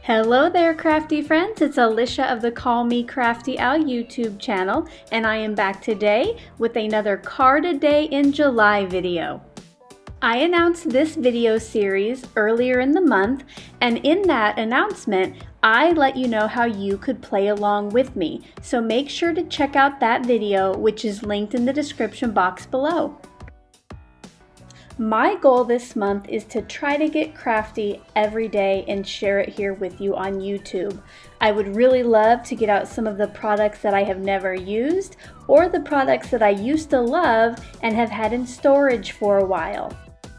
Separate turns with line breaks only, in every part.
Hello there, crafty friends. It's Alicia of the Call Me Crafty Al YouTube channel, and I am back today with another Card a Day in July video. I announced this video series earlier in the month, and in that announcement, I let you know how you could play along with me. So make sure to check out that video, which is linked in the description box below. My goal this month is to try to get crafty every day and share it here with you on YouTube. I would really love to get out some of the products that I have never used or the products that I used to love and have had in storage for a while.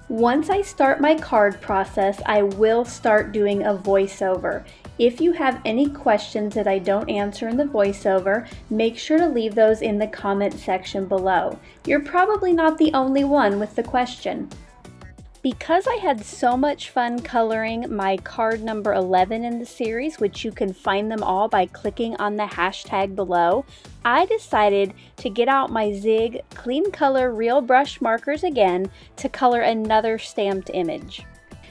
Once I start my card process, I will start doing a voiceover. If you have any questions that I don't answer in the voiceover, make sure to leave those in the comment section below. You're probably not the only one with the question. Because I had so much fun coloring my card number 11 in the series, which you can find them all by clicking on the hashtag below, I decided to get out my Zig Clean Color Real Brush markers again to color another stamped image.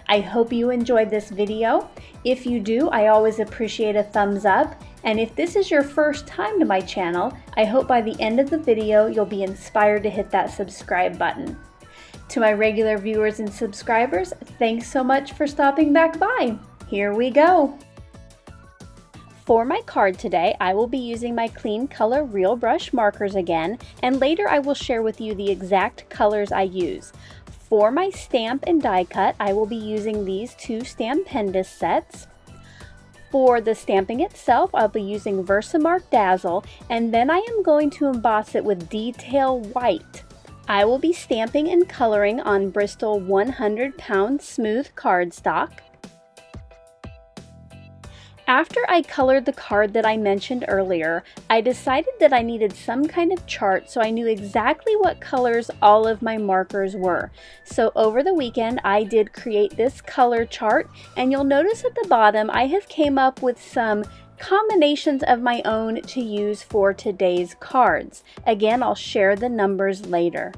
I hope you enjoyed this video. If you do, I always appreciate a thumbs up. And if this is your first time to my channel, I hope by the end of the video you'll be inspired to hit that subscribe button. To my regular viewers and subscribers, thanks so much for stopping back by. Here we go. For my card today, I will be using my Clean Color Real Brush markers again, and later I will share with you the exact colors I use. For my stamp and die cut, I will be using these two Stampendous sets. For the stamping itself, I'll be using Versamark Dazzle, and then I am going to emboss it with Detail White. I will be stamping and coloring on Bristol 100-pound smooth cardstock. After I colored the card that I mentioned earlier, I decided that I needed some kind of chart so I knew exactly what colors all of my markers were. So over the weekend, I did create this color chart, and you'll notice at the bottom I have came up with some combinations of my own to use for today's cards. Again, I'll share the numbers later.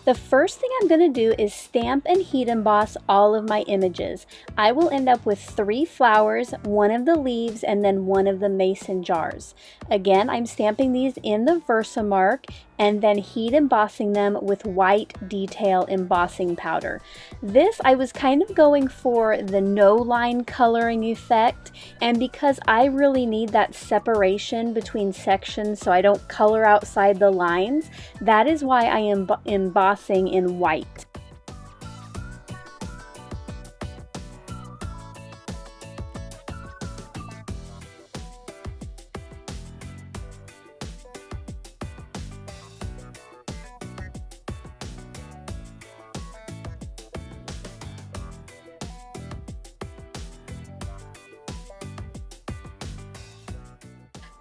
The first thing I'm going to do is stamp and heat emboss all of my images. I will end up with 3 flowers, 1 of the leaves, and then 1 of the mason jars. Again, I'm stamping these in the Versamark and then heat embossing them with white detail embossing powder. This, I was kind of going for the no line coloring effect, and because I really need that separation between sections so I don't color outside the lines, that is why I am embossing in white.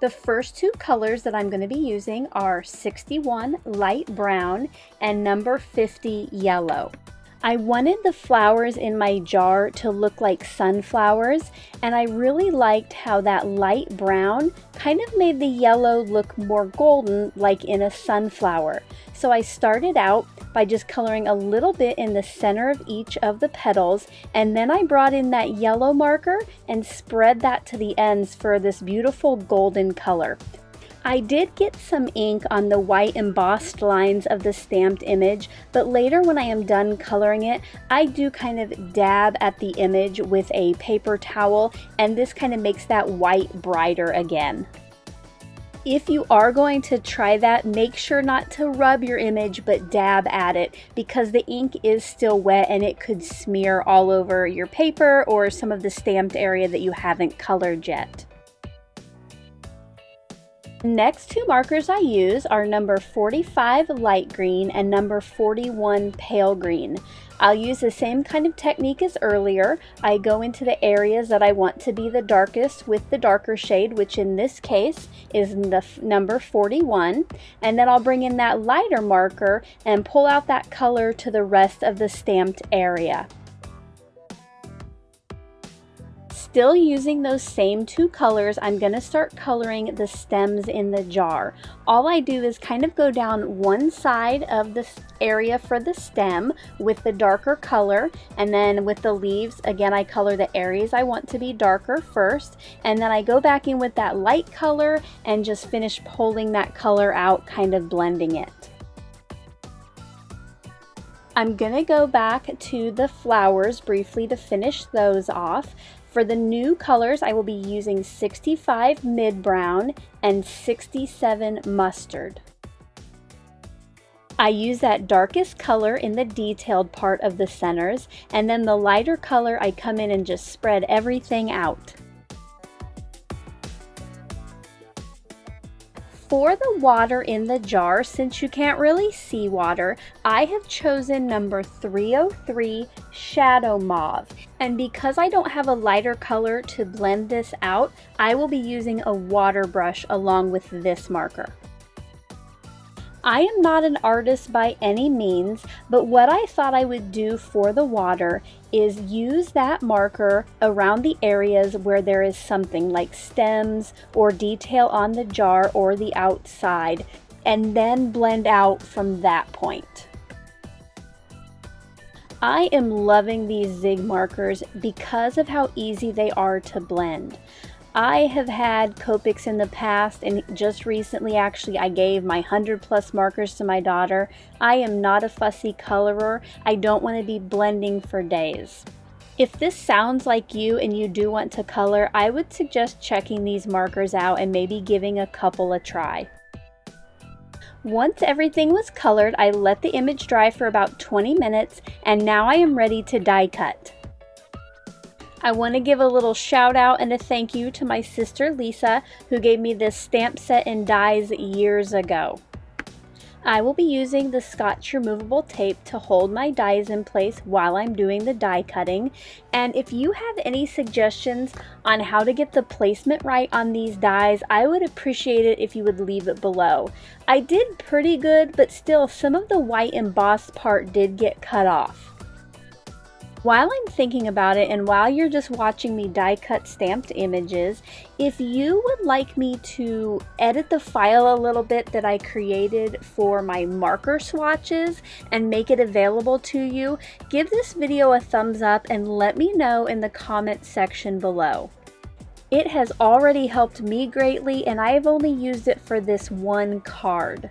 The first 2 colors that I'm going to be using are 61 light brown and number 50 yellow. I wanted the flowers in my jar to look like sunflowers, and I really liked how that light brown kind of made the yellow look more golden, like in a sunflower. So I started out by just coloring a little bit in the center of each of the petals, and then I brought in that yellow marker and spread that to the ends for this beautiful golden color. I did get some ink on the white embossed lines of the stamped image, but later when I am done coloring it, I do kind of dab at the image with a paper towel, and this kind of makes that white brighter again. If you are going to try that, make sure not to rub your image but dab at it, because the ink is still wet and it could smear all over your paper or some of the stamped area that you haven't colored yet. The next 2 markers I use are number 45 light green and number 41 pale green. I'll use the same kind of technique as earlier. I go into the areas that I want to be the darkest with the darker shade, which in this case is the number 41, and then I'll bring in that lighter marker and pull out that color to the rest of the stamped area. Still using those same two colors, I'm going to start coloring the stems in the jar. All I do is kind of go down one side of the area for the stem with the darker color, and then with the leaves, again, I color the areas I want to be darker first, and then I go back in with that light color and just finish pulling that color out, kind of blending it. I'm going to go back to the flowers briefly to finish those off. For the new colors, I will be using 65 mid-brown and 67 mustard. I use that darkest color in the detailed part of the centers, and then the lighter color I come in and just spread everything out. For the water in the jar, since you can't really see water, I have chosen number 303 Shadow Mauve. And because I don't have a lighter color to blend this out, I will be using a water brush along with this marker. I am not an artist by any means, but what I thought I would do for the water is use that marker around the areas where there is something like stems or detail on the jar or the outside, and then blend out from that point. I am loving these zig markers because of how easy they are to blend. I have had Copics in the past, and just recently actually I gave my 100+ markers to my daughter. I am not a fussy colorer. I don't want to be blending for days. If this sounds like you and you do want to color, I would suggest checking these markers out and maybe giving a couple a try. Once everything was colored, I let the image dry for about 20 minutes, and now I am ready to die cut. I want to give a little shout out and a thank you to my sister Lisa, who gave me this stamp set and dies years ago. I will be using the Scotch removable tape to hold my dies in place while I'm doing the die cutting. And if you have any suggestions on how to get the placement right on these dies, I would appreciate it if you would leave it below. I did pretty good, but still some of the white embossed part did get cut off. While I'm thinking about it, and while you're just watching me die cut stamped images, if you would like me to edit the file a little bit that I created for my marker swatches and make it available to you, give this video a thumbs up and let me know in the comment section below. It has already helped me greatly, and I have only used it for this one card.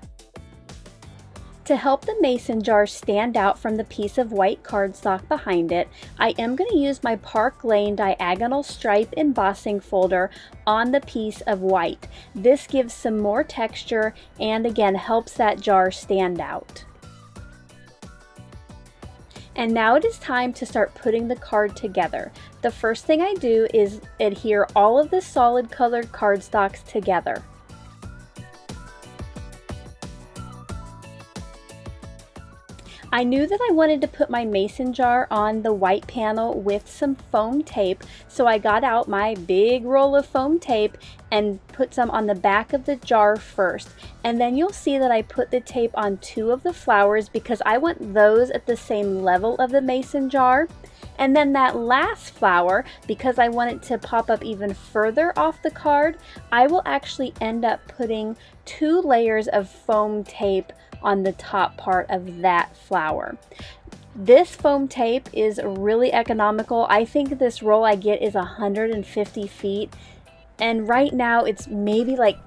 To help the mason jar stand out from the piece of white cardstock behind it, I am going to use my Park Lane diagonal stripe embossing folder on the piece of white. This gives some more texture and again helps that jar stand out. And now it is time to start putting the card together. The first thing I do is adhere all of the solid colored cardstocks together. I knew that I wanted to put my mason jar on the white panel with some foam tape, so I got out my big roll of foam tape and put some on the back of the jar first. And then you'll see that I put the tape on two of the flowers because I want those at the same level of the mason jar. And then that last flower, because I want it to pop up even further off the card, I will actually end up putting 2 layers of foam tape on the top part of that flower. This foam tape is really economical. I think this roll I get is 150 feet, and right now it's maybe like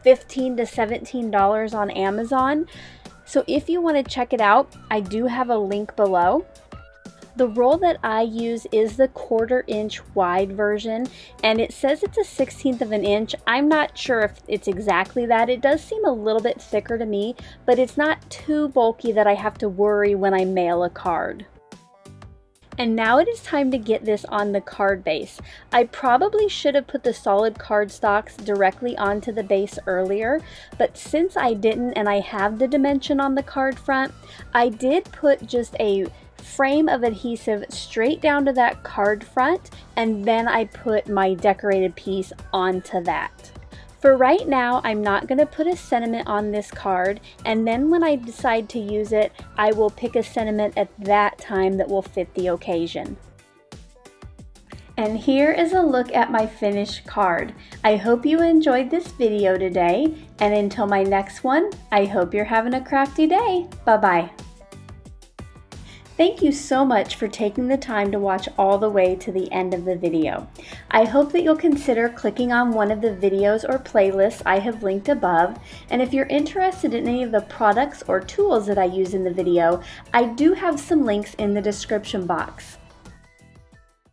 $15 to $17 on Amazon. So if you want to check it out, I do have a link below. The roll that I use is the 1/4 inch wide version, and it says it's a 1/16 of an inch. I'm not sure if it's exactly that. It does seem a little bit thicker to me, but it's not too bulky that I have to worry when I mail a card. And now it is time to get this on the card base. I probably should have put the solid cardstocks directly onto the base earlier, but since I didn't and I have the dimension on the card front, I did put just a frame of adhesive straight down to that card front, and then I put my decorated piece onto that. For right now, I'm not going to put a sentiment on this card, and then when I decide to use it, I will pick a sentiment at that time that will fit the occasion. And here is a look at my finished card. I hope you enjoyed this video today, and until my next one, I hope you're having a crafty day. Bye-bye. Thank you so much for taking the time to watch all the way to the end of the video. I hope that you'll consider clicking on one of the videos or playlists I have linked above, and if you're interested in any of the products or tools that I use in the video, I do have some links in the description box.